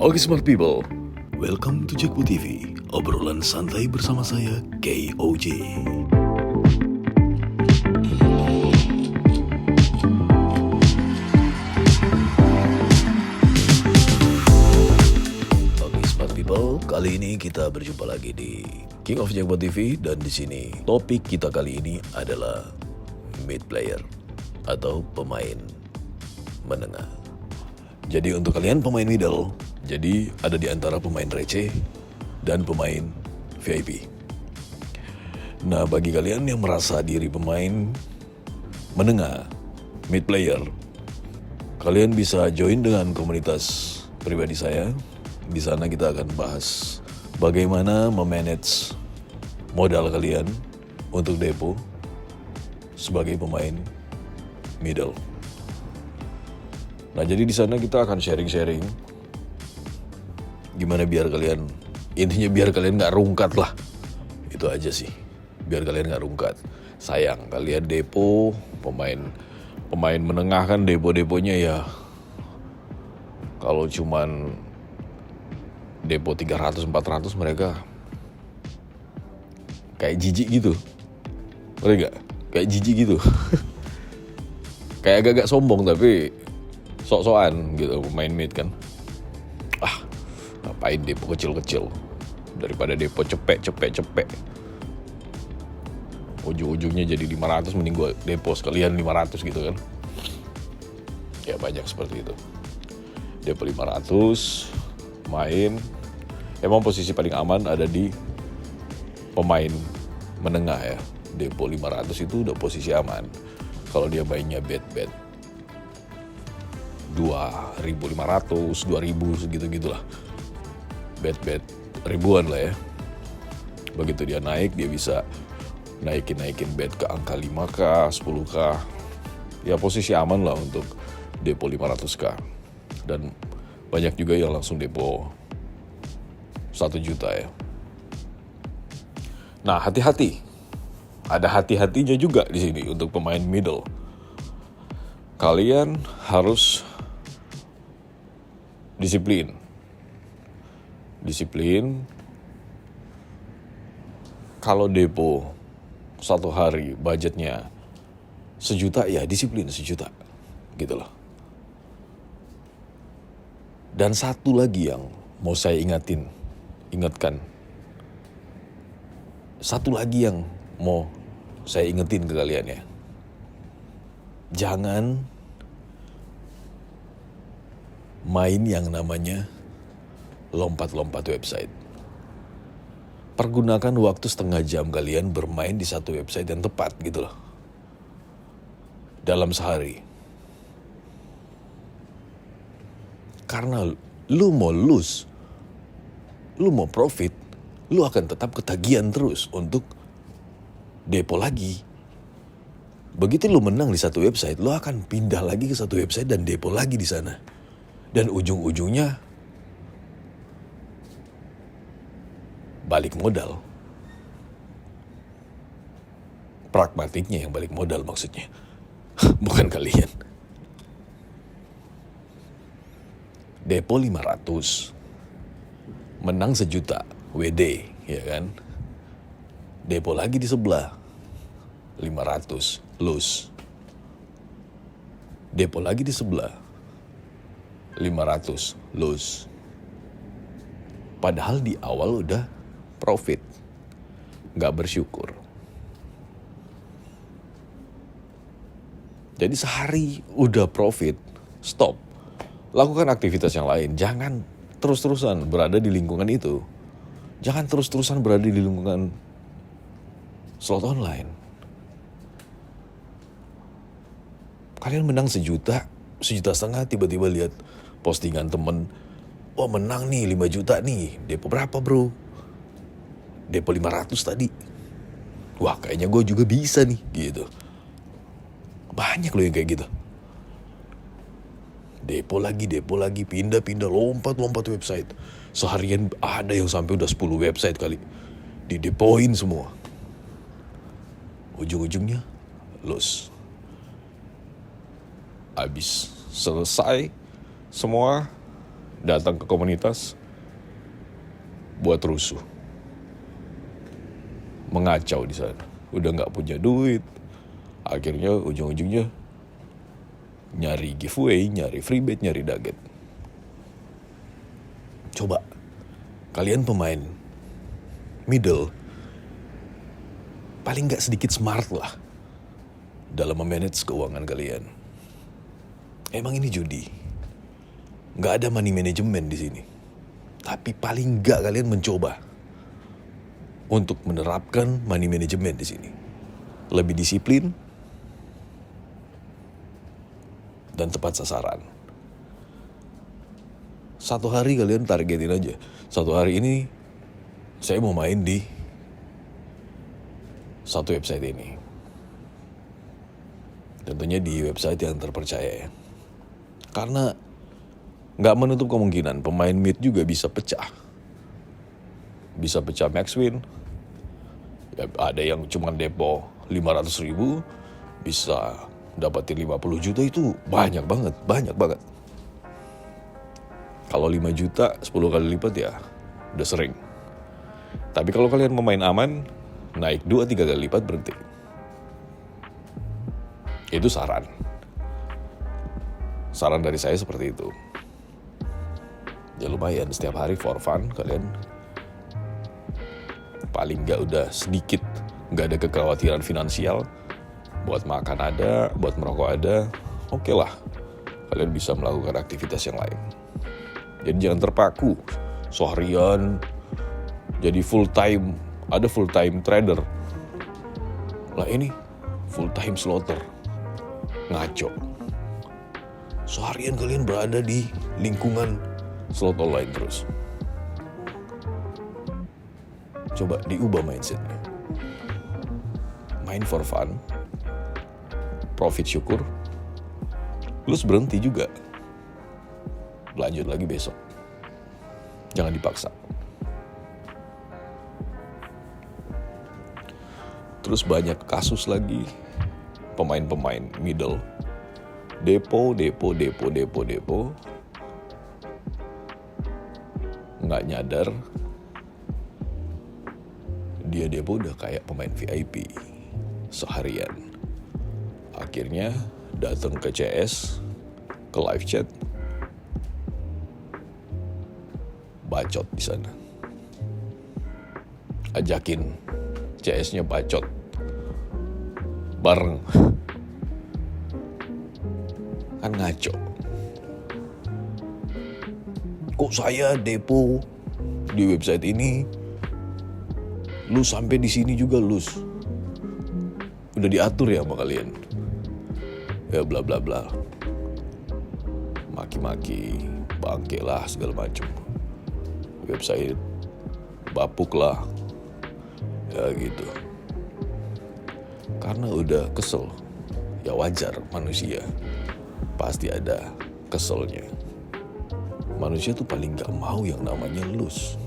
Oke smart people, welcome to Jackpot TV, obrolan santai bersama saya KOJ. Oke smart people, kali ini kita berjumpa lagi di King of Jackpot TV dan di sini topik kita kali ini adalah mid player atau pemain menengah. Jadi untuk kalian pemain middle, jadi ada di antara pemain receh dan pemain VIP. Nah, bagi kalian yang merasa diri pemain menengah, mid player, kalian bisa join dengan komunitas pribadi saya. Di sana kita akan bahas bagaimana memanage modal kalian untuk depo sebagai pemain middle. Nah, jadi di sana kita akan sharing-sharing gimana biar kalian, intinya biar kalian nggak rungkat lah. Itu aja sih, biar kalian nggak rungkat. Sayang, kalian depo pemain menengah kan depo-deponya ya. Kalau cuman depo 300-400 mereka kayak jijik gitu. Mereka kayak jijik gitu. Kayak agak-agak sombong tapi sok-sokan gitu pemain mid kan. Ngapain depo kecil-kecil daripada depo cepek. Ujung-ujungnya jadi 500, mending gue depo sekalian 500 gitu kan. Ya banyak seperti itu. Depo 500 main. Emang posisi paling aman ada di pemain menengah ya. Depo 500 itu udah posisi aman kalau dia mainnya bet 2.500, 2.000 segitu-gitulah. Bet ribuan lah ya. Begitu dia naik, dia bisa naikin bet ke angka 5K, 10K. Ya posisi aman lah untuk depo 500K. Dan banyak juga yang langsung depo 1 juta ya. Nah, hati-hati. Ada hati-hatinya juga di sini untuk pemain middle. Kalian harus disiplin. Kalau depo 1 hari budgetnya 1 juta, ya disiplin 1 juta gitu loh. Dan satu lagi yang mau saya ingatkan. Satu lagi yang mau saya ingetin ke kalian ya. Jangan main yang namanya lompat-lompat website. Pergunakan waktu setengah jam kalian bermain di satu website yang tepat gitu loh. Dalam sehari. Karena lu mau lose, lu mau profit, lu akan tetap ketagihan terus untuk depo lagi. Begitu lu menang di satu website, lu akan pindah lagi ke satu website dan depo lagi di sana. Dan ujung-ujungnya balik modal. Pragmatiknya yang balik modal maksudnya. Bukan kalian. Depo 500. Menang 1 juta. WD, ya kan? Depo lagi di sebelah. 500. Lose. Depo lagi di sebelah. 500. Lose. Padahal di awal udah profit. Gak bersyukur. Jadi sehari udah profit, stop. Lakukan aktivitas yang lain. Jangan terus-terusan berada di lingkungan itu. Jangan terus-terusan berada di lingkungan slot online. Kalian menang 1 juta, 1,5 juta, tiba-tiba lihat postingan temen, oh menang nih 5 juta nih, depo berapa bro? Depo 500 tadi. Wah kayaknya gue juga bisa nih, gitu. Banyak loh yang kayak gitu. Depo lagi, pindah, lompat website. Seharian ada yang sampai udah 10 website kali. Didepoin semua. Ujung-ujungnya, lose. Abis selesai semua, datang ke komunitas buat rusuh, mengacau di sana. Udah nggak punya duit, akhirnya ujung-ujungnya nyari giveaway, nyari free bet, nyari nugget. Coba kalian pemain middle, paling nggak sedikit smart lah dalam memanage keuangan kalian. Emang ini judi, nggak ada money management di sini. Tapi paling nggak kalian mencoba untuk menerapkan money management di sini. Lebih disiplin dan tepat sasaran. Satu hari kalian targetin aja. Satu hari ini saya mau main di satu website ini. Tentunya di website yang terpercaya ya. Karena nggak menutup kemungkinan pemain mid juga bisa pecah. Bisa pecah max win. Ya, ada yang cuma depo 500.000 bisa dapatin 50 juta, itu banyak banget. Kalau 5 juta 10 kali lipat ya udah sering. Tapi kalau kalian pemain aman, naik 2-3 kali lipat berhenti. Itu saran dari saya seperti itu. Ya lumayan, setiap hari for fun kalian paling nggak udah sedikit nggak ada kekhawatiran finansial. Buat makan ada, buat merokok ada, oke lah. Kalian bisa melakukan aktivitas yang lain. Jadi jangan terpaku seharian jadi full time. Ada full time trader lah, ini full time slotter, ngaco. Seharian kalian berada di lingkungan slot online terus. Coba diubah mindsetnya. Main for fun, profit syukur, terus berhenti juga. Lanjut lagi besok. Jangan dipaksa. Terus banyak kasus lagi pemain-pemain middle depo, nggak nyadar dia depo udah kayak pemain VIP seharian. Akhirnya datang ke CS, ke live chat, bacot di sana. Ajakin CS-nya bacot bareng. Kan ngaco. Kok saya depo di website ini, lu sampai di sini juga lus. Udah diatur ya sama kalian. Ya bla bla bla. Maki-maki, bangke lah segala macam. Website bapuk lah. Ya gitu. Karena udah kesel. Ya wajar, manusia pasti ada keselnya. Manusia tuh paling gak mau yang namanya lose.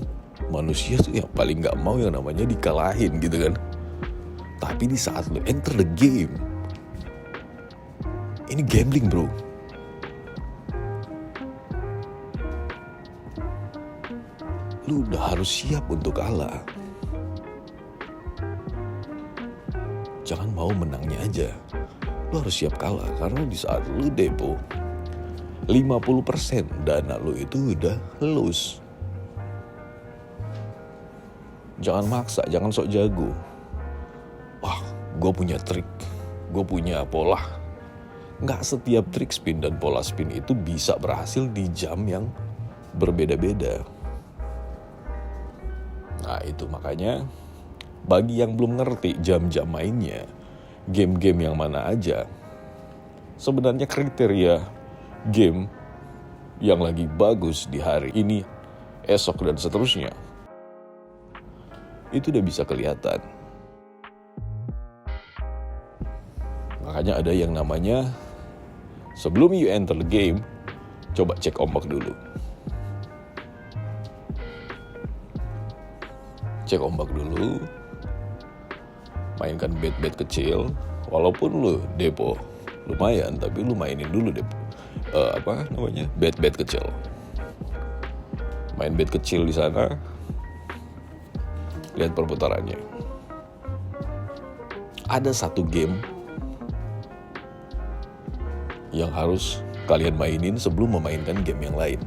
Manusia tuh yang paling gak mau yang namanya dikalahin gitu kan. Tapi di saat lu enter the game, ini gambling bro. Lu udah harus siap untuk kalah. Jangan mau menangnya aja. Lu harus siap kalah, karena di saat lu depo 50% dana lu itu udah lose. Jangan maksa, jangan sok jago. Wah, gue punya trik, gue punya pola. Nggak setiap trik spin dan pola spin itu bisa berhasil di jam yang berbeda-beda. Nah itu makanya bagi yang belum ngerti jam-jam mainnya, game-game yang mana aja, sebenarnya kriteria game yang lagi bagus di hari ini, esok dan seterusnya, itu udah bisa kelihatan. Makanya ada yang namanya, sebelum you enter the game, coba cek ombak dulu. Cek ombak dulu, mainkan bet-bet kecil, walaupun lu depo lumayan, tapi lu mainin dulu bet-bet kecil. main bet kecil di sana, lihat perputarannya. Ada satu game yang harus kalian mainin sebelum memainkan game yang lain,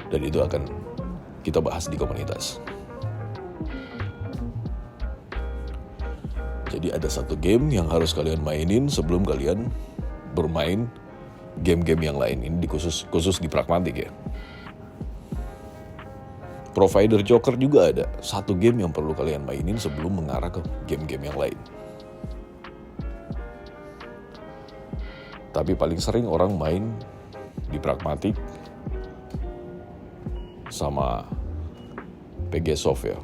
dan itu akan kita bahas di komunitas. Jadi ada satu game yang harus kalian mainin sebelum kalian bermain game-game yang lain. Ini khusus di pragmatik ya. Provider Joker juga ada satu game yang perlu kalian mainin sebelum mengarah ke game-game yang lain. Tapi paling sering orang main di pragmatik sama PG Soft ya.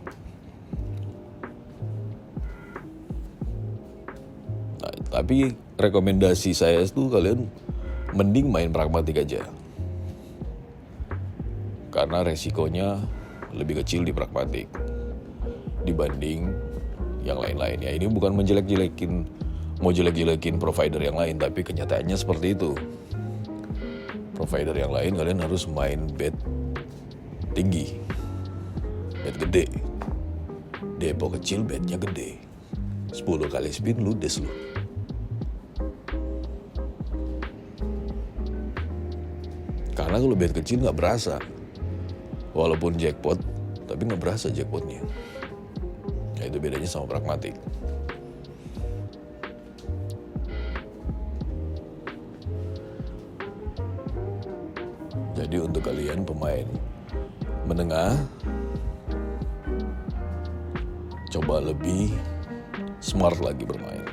Nah, tapi rekomendasi saya itu kalian mending main pragmatik aja. Karena resikonya lebih kecil di pragmatik dibanding yang lain-lainnya. Ini bukan mau jelek-jelekin provider yang lain, tapi kenyataannya seperti itu. Provider yang lain kalian harus main bet tinggi, bet gede. Depo kecil betnya gede, 10 kali spin ludes lu. Karena kalau bet kecil gak berasa, walaupun jackpot, tapi gak berasa jackpotnya. Nah, itu bedanya sama pragmatik. Jadi untuk kalian pemain menengah, coba lebih smart lagi bermain.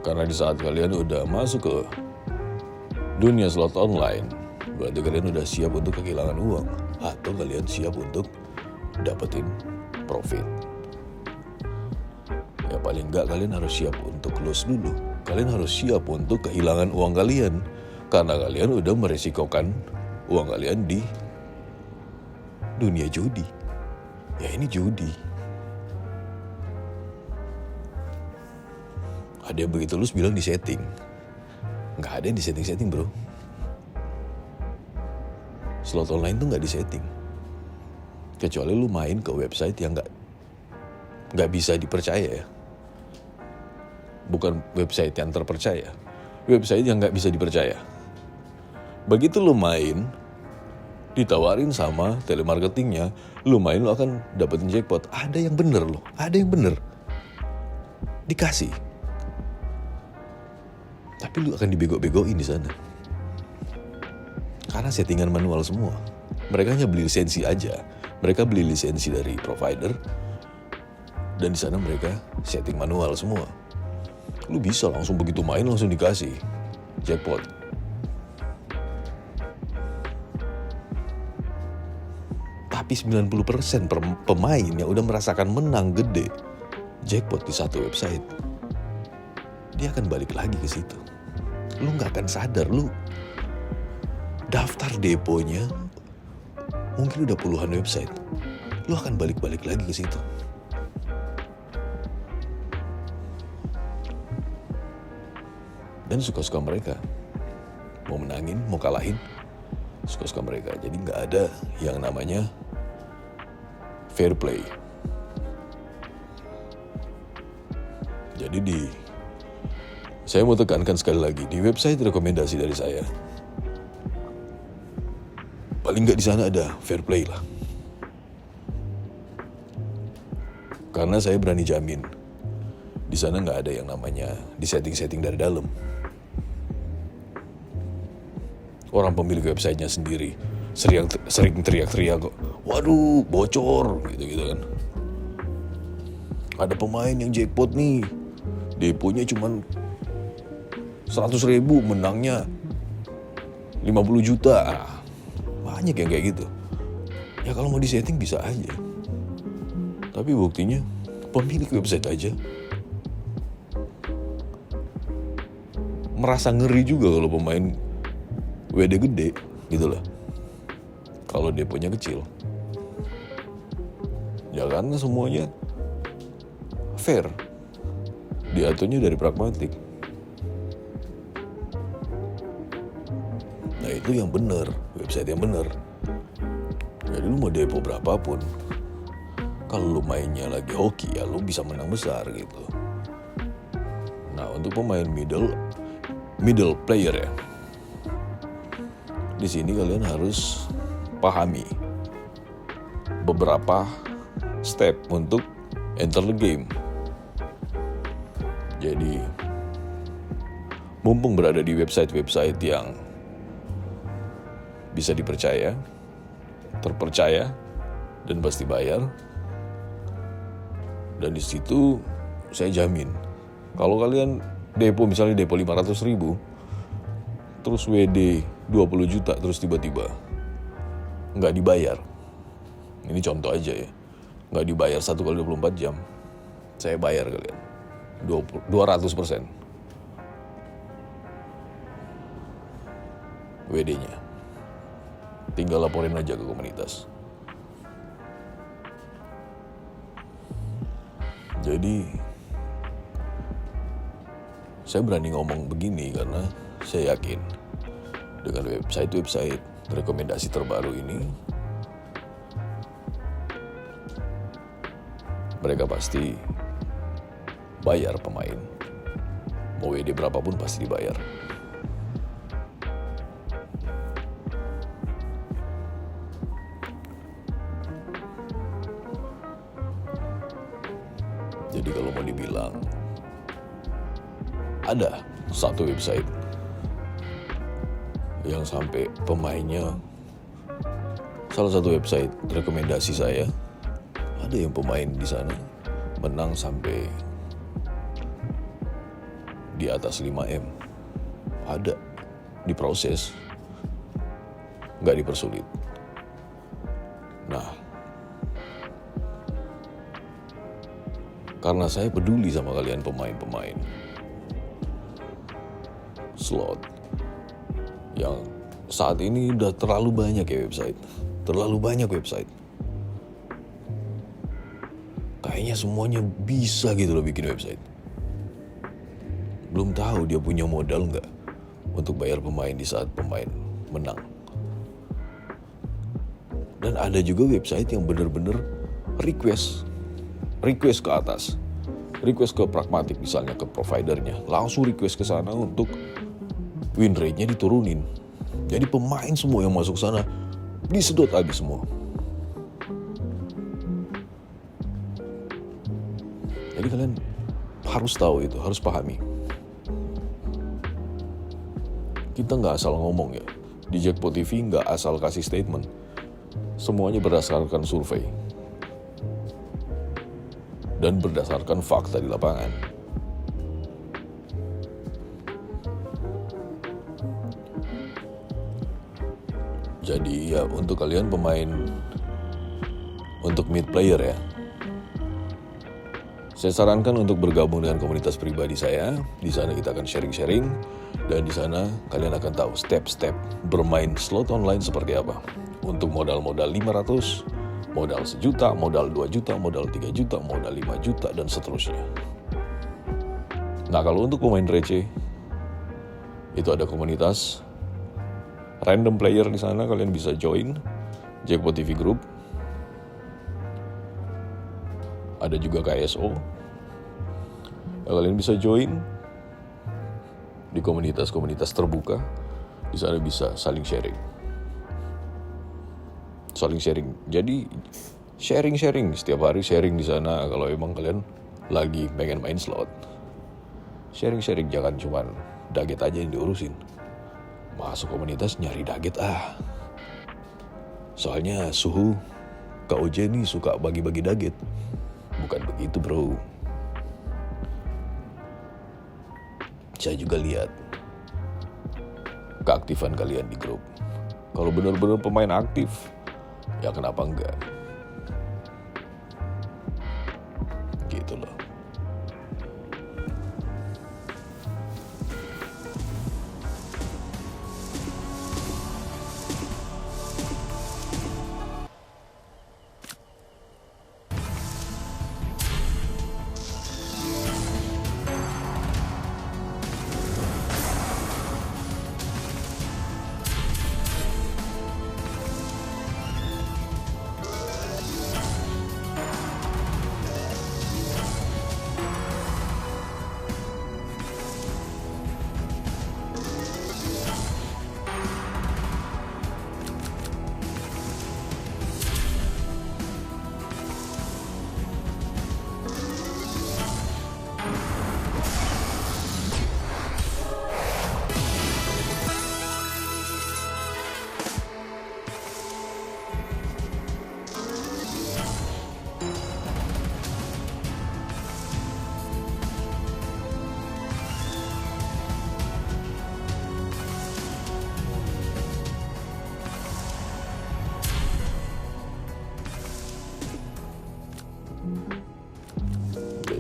Karena di saat kalian udah masuk ke dunia slot online, berarti kalian udah siap untuk kehilangan uang, atau kalian siap untuk dapetin profit. Ya paling enggak kalian harus siap untuk lose dulu. Kalian harus siap untuk kehilangan uang kalian, karena kalian udah meresikokan uang kalian di dunia judi. Ya ini judi. Ada yang begitu lulus bilang disetting. Nggak ada yang disetting-setting bro. Slot online tuh nggak disetting. Kecuali lu main ke website yang nggak bisa dipercaya ya. Bukan website yang terpercaya. Website yang nggak bisa dipercaya. Begitu lu main, ditawarin sama telemarketingnya, lu main lu akan dapetin jackpot. Ada yang bener loh, ada yang bener. Dikasih. Tapi lu akan dibego-begoin di sana. Karena settingan manual semua. Mereka hanya beli lisensi aja. Mereka beli lisensi dari provider, dan di sana mereka setting manual semua. Lu bisa langsung begitu main langsung dikasih jackpot. Tapi 90% pemain yang udah merasakan menang gede jackpot di satu website, dia akan balik lagi ke situ. Lu gak akan sadar, lu daftar deponya mungkin udah puluhan website. Lu akan balik-balik lagi ke situ. Dan suka-suka mereka. Mau menangin, mau kalahin, suka-suka mereka. Jadi gak ada yang namanya fair play. Jadi saya mau tekankan sekali lagi, di website rekomendasi dari saya, paling nggak di sana ada fair play lah. Karena saya berani jamin, di sana nggak ada yang namanya disetting-setting dari dalam. Orang pemilik websitenya sendiri sering teriak-teriak kok, waduh bocor gitu kan. Ada pemain yang jackpot nih, deponya cuman 100.000, menangnya 50 juta. Banyak yang kayak gitu. Ya kalau mau disetting bisa aja. Tapi buktinya pemilik website aja merasa ngeri juga kalau pemain WD gede gitu loh. Kalau deponya kecil. Ya karena semuanya fair. Diaturnya dari pragmatik. Nah itu yang benar, website yang benar. Jadi lu mau depo berapapun, kalau lu mainnya lagi hoki ya lu bisa menang besar gitu. Nah untuk pemain middle player ya, di sini kalian harus pahami beberapa step untuk enter the game. Jadi mumpung berada di website-website yang bisa dipercaya, terpercaya, dan pasti bayar, dan di situ saya jamin kalau kalian depo misalnya depo 500.000 terus WD 20 juta terus tiba-tiba nggak dibayar, ini contoh aja ya, nggak dibayar 1 kali 24 jam, saya bayar kalian 200% WD-nya. Tinggal laporin aja ke komunitas. Jadi saya berani ngomong begini karena saya yakin dengan website-website rekomendasi terbaru ini mereka pasti bayar pemain. Mau WD berapapun pasti dibayar. Jadi kalau mau dibilang ada satu website yang sampai pemainnya, salah satu website rekomendasi saya, ada yang pemain di sana menang sampai di atas 5M. Ada, diproses, nggak dipersulit. Nah, karena saya peduli sama kalian pemain-pemain slot yang saat ini udah terlalu banyak ya website. Terlalu banyak website. Kayaknya semuanya bisa gitu loh bikin website. Belum tahu dia punya modal nggak untuk bayar pemain di saat pemain menang. Dan ada juga website yang bener-bener request ke atas, request ke Pragmatic misalnya, ke providernya, langsung request ke sana untuk win rate-nya diturunin. Jadi pemain semua yang masuk sana disedot habis semua. Jadi kalian harus tahu itu, harus pahami. Kita nggak asal ngomong ya. Di Jackpot TV nggak asal kasih statement. Semuanya berdasarkan survei. Dan berdasarkan fakta di lapangan. Jadi ya untuk kalian pemain, untuk mid player ya, saya sarankan untuk bergabung dengan komunitas pribadi saya. Di sana kita akan sharing-sharing dan di sana kalian akan tahu step-step bermain slot online seperti apa. Untuk modal-modal 500, modal 1 juta, modal 2 juta, modal 3 juta, modal 5 juta dan seterusnya. Nah, kalau untuk pemain receh itu ada komunitas random player di sana, kalian bisa join Jackpot TV Group. Ada juga KSO. Kalian bisa join di komunitas-komunitas terbuka. Di sana bisa saling sharing. Jadi sharing setiap hari, sharing di sana kalau emang kalian lagi pengen main slot. Sharing, jangan cuman daget aja yang diurusin. Masuk komunitas nyari daget Soalnya suhu KOJ nih suka bagi-bagi daget. Bukan begitu bro. Saya juga lihat keaktifan kalian di grup. Kalau benar-benar pemain aktif, ya kenapa enggak? Gitu loh.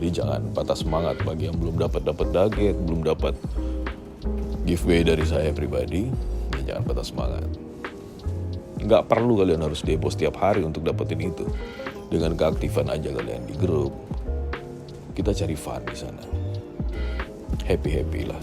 Jadi jangan patah semangat bagi yang belum dapat nugget, belum dapat giveaway dari saya pribadi, ya jangan patah semangat. Nggak perlu kalian harus depo setiap hari untuk dapetin itu. Dengan keaktifan aja kalian di grup, kita cari fun di sana, happy lah.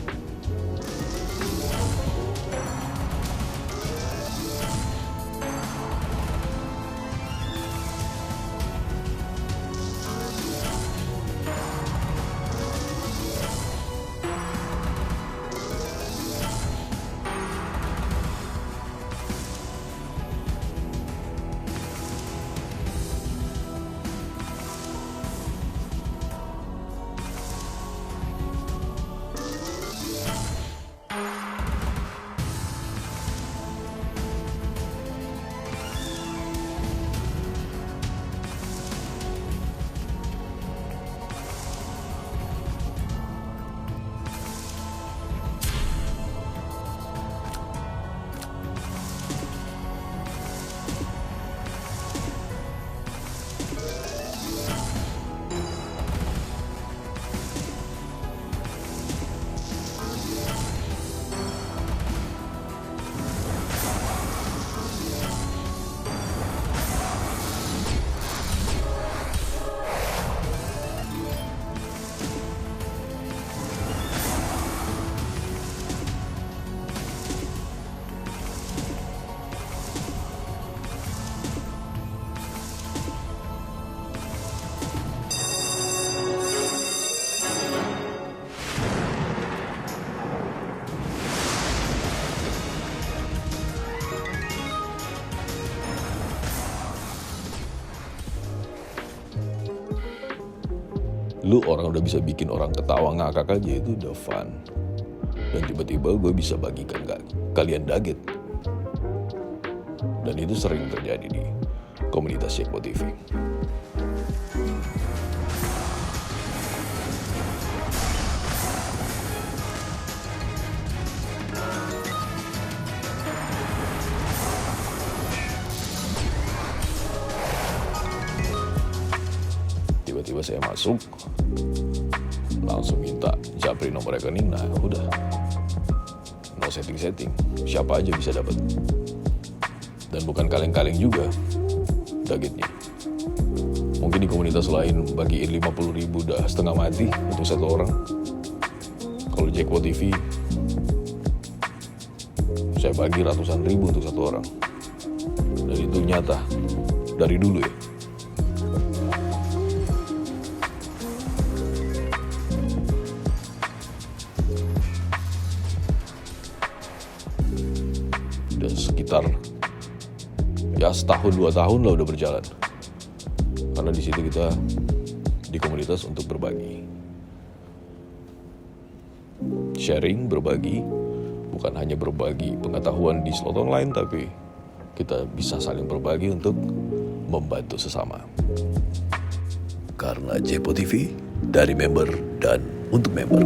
Lu orang udah bisa bikin orang ketawa ngakak aja, itu udah fun. Dan tiba-tiba gue bisa bagikan kalian nugget. Dan itu sering terjadi di komunitas Jackpot TV. Tiba-tiba saya masuk, langsung minta japri nomor rekening. Nah udah, no setting-setting, siapa aja bisa dapat. Dan bukan kaleng-kaleng juga nuggetnya. Mungkin di komunitas lain bagiin 50.000 udah setengah mati untuk satu orang. Kalau Jackpot TV, saya bagi ratusan ribu untuk satu orang. Dan itu nyata dari dulu ya. Udah sekitar ya setahun 2 tahun lah udah berjalan. Karena di situ kita di komunitas untuk berbagi, sharing, berbagi, bukan hanya berbagi pengetahuan di slot online, tapi kita bisa saling berbagi untuk membantu sesama. Karena Jackpot TV dari member dan untuk member.